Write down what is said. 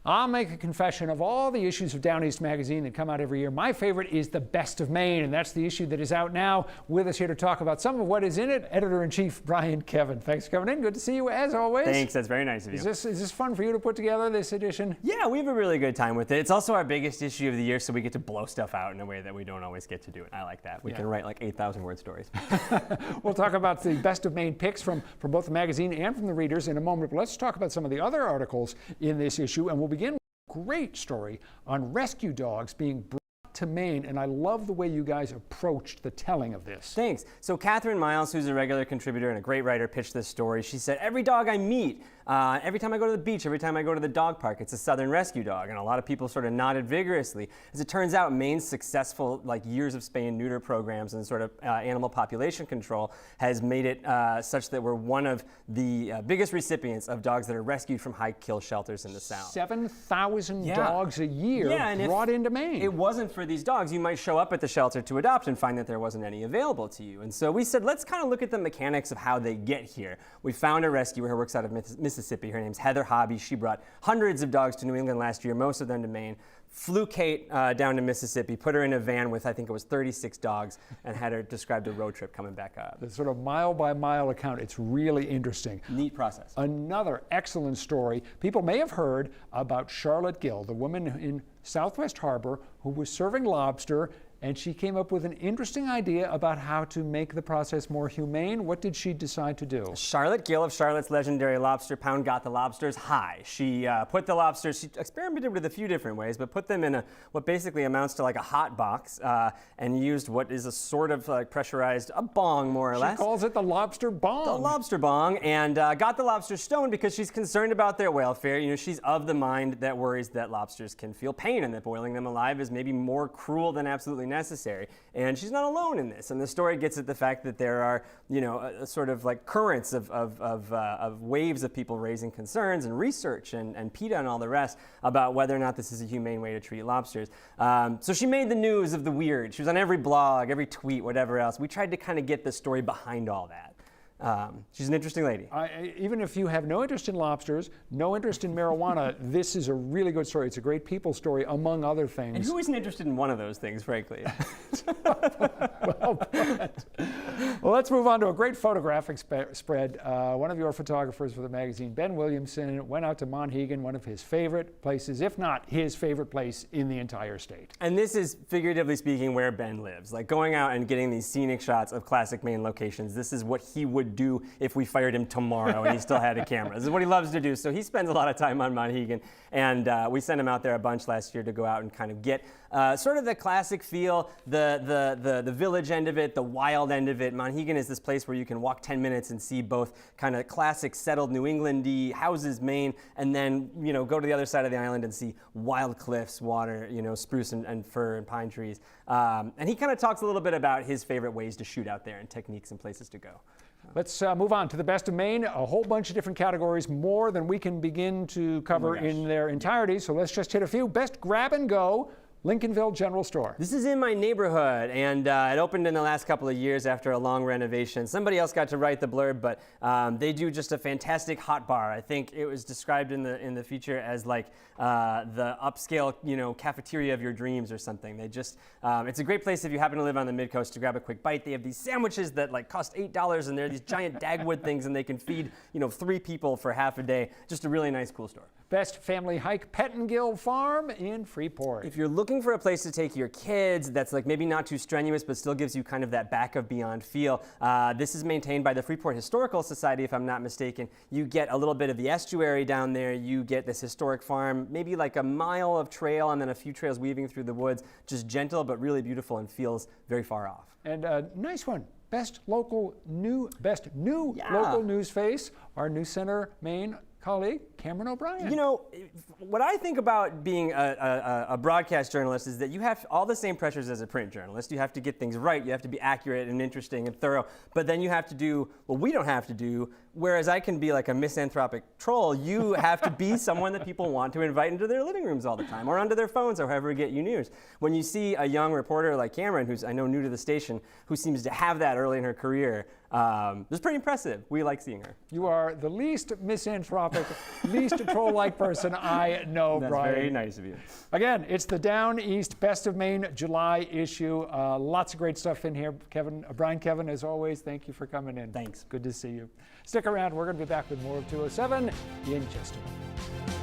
I'll make a confession. Of all the issues of Down East magazine that come out every year, my favorite is the Best of Maine, and that's the issue that is out now. With us here to talk about some of what is in it, Editor-in-Chief Brian Kevin. Thanks for coming in. Good to see you as always. Thanks. That's very nice of you. Is this fun for you to put together, this edition? Yeah, we have a really good time with it. It's also our biggest issue of the year, so we get to blow stuff out in a way that we don't always get to do it. I like that. We can write like 8,000 word stories. We'll talk about the Best of Maine picks from both the magazine and from the readers in a moment, but let's talk about some of the other articles in this issue, and we'll begin with a great story on rescue dogs being brought to Maine, and I love the way you guys approached the telling of this. Thanks. So Catherine Miles, who's a regular contributor and a great writer, pitched this story. She said, every dog I meet, every time I go to the beach, every time I go to the dog park, it's a Southern rescue dog. And a lot of people sort of nodded vigorously. As it turns out, Maine's successful years of spay and neuter programs and sort of animal population control has made it such that we're one of the biggest recipients of dogs that are rescued from high kill shelters in the South. 7,000 dogs a year brought into Maine. It wasn't for these dogs, you might show up at the shelter to adopt and find that there wasn't any available to you. And so we said, let's kind of look at the mechanics of how they get here. We found a rescuer who works out of Mississippi. Her name's Heather Hobby. She brought hundreds of dogs to New England last year, most of them to Maine. Flew Kate down to Mississippi, put her in a van with, I think it was 36 dogs, and had her describe the road trip coming back up. The sort of mile-by-mile account. It's really interesting. Neat process. Another excellent story. People may have heard about Charlotte Gill, the woman in Southwest Harbor who was serving lobster, and she came up with an interesting idea about how to make the process more humane. What did she decide to do? Charlotte Gill of Charlotte's legendary lobster pound got the lobsters high. She put the lobsters, she experimented with a few different ways, but put them in what basically amounts to like a hot box and used what is a sort of pressurized, a bong more or less. She calls it the lobster bong. The lobster bong, and got the lobsters stoned because she's concerned about their welfare. You know, she's of the mind that worries that lobsters can feel pain and that boiling them alive is maybe more cruel than absolutely necessary. And she's not alone in this. And the story gets at the fact that there are, you know, a sort of like currents of waves of people raising concerns and research and PETA and all the rest about whether or not this is a humane way to treat lobsters. So she made the news of the weird. She was on every blog, every tweet, whatever else. We tried to kind of get the story behind all that. She's an interesting lady. Even if you have no interest in lobsters, no interest in marijuana, this is a really good story. It's a great people story, among other things. And who isn't interested in one of those things, frankly? Well put. Well, let's move on to a great photographic spread. One of your photographers for the magazine, Ben Williamson, went out to Monhegan, one of his favorite places, if not his favorite place in the entire state. And this is, figuratively speaking, where Ben lives. Like going out and getting these scenic shots of classic Maine locations. This is what he would do if we fired him tomorrow and he still had a camera. This is what he loves to do. So he spends a lot of time on Monhegan, and we sent him out there a bunch last year to go out and kind of get sort of the classic feel, the village end of it, the wild end of it. Monhegan is this place where you can walk 10 minutes and see both kind of classic settled New England-y houses, Maine, and then, you know, go to the other side of the island and see wild cliffs, water, you know, spruce and fir and pine trees. And he kind of talks a little bit about his favorite ways to shoot out there and techniques and places to go. Let's move on to the Best of Maine. A whole bunch of different categories, more than we can begin to cover in their entirety. So let's just hit a few. Best Grab and Go, Lincolnville General Store. This is in my neighborhood, and it opened in the last couple of years after a long renovation. Somebody else got to write the blurb, but they do just a fantastic hot bar. I think it was described in the feature as like the upscale, you know, cafeteria of your dreams or something. They just, it's a great place if you happen to live on the Mid-Coast to grab a quick bite. They have these sandwiches that like cost $8, and they're these giant Dagwood things, and they can feed, you know, 3 people for half a day. Just a really nice, cool store. Best Family Hike, Pettingill Farm in Freeport. If you're looking for a place to take your kids that's like maybe not too strenuous but still gives you kind of that back of beyond feel, this is maintained by the Freeport Historical Society, if I'm not mistaken. You get a little bit of the estuary down there, you get this historic farm, maybe like a mile of trail and then a few trails weaving through the woods, just gentle but really beautiful and feels very far off. And a nice one. Best new local news face, our News Center Maine colleague, Cameron O'Brien. You know, what I think about being a broadcast journalist is that you have all the same pressures as a print journalist. You have to get things right, you have to be accurate and interesting and thorough, but then you have to do what we don't have to do, whereas I can be like a misanthropic troll. You have to be someone that people want to invite into their living rooms all the time, or onto their phones, or however you get you news. When you see a young reporter like Cameron, who's I know new to the station, who seems to have that early in her career, it's pretty impressive. We like seeing her. You are the least misanthropic topic. Least troll-like person I know, That's Brian. very nice of you. Again, it's the Down East Best of Maine July issue. Lots of great stuff in here. Brian, Kevin, as always, thank you for coming in. Thanks. Good to see you. Stick around. We're going to be back with more of 207 in just a moment.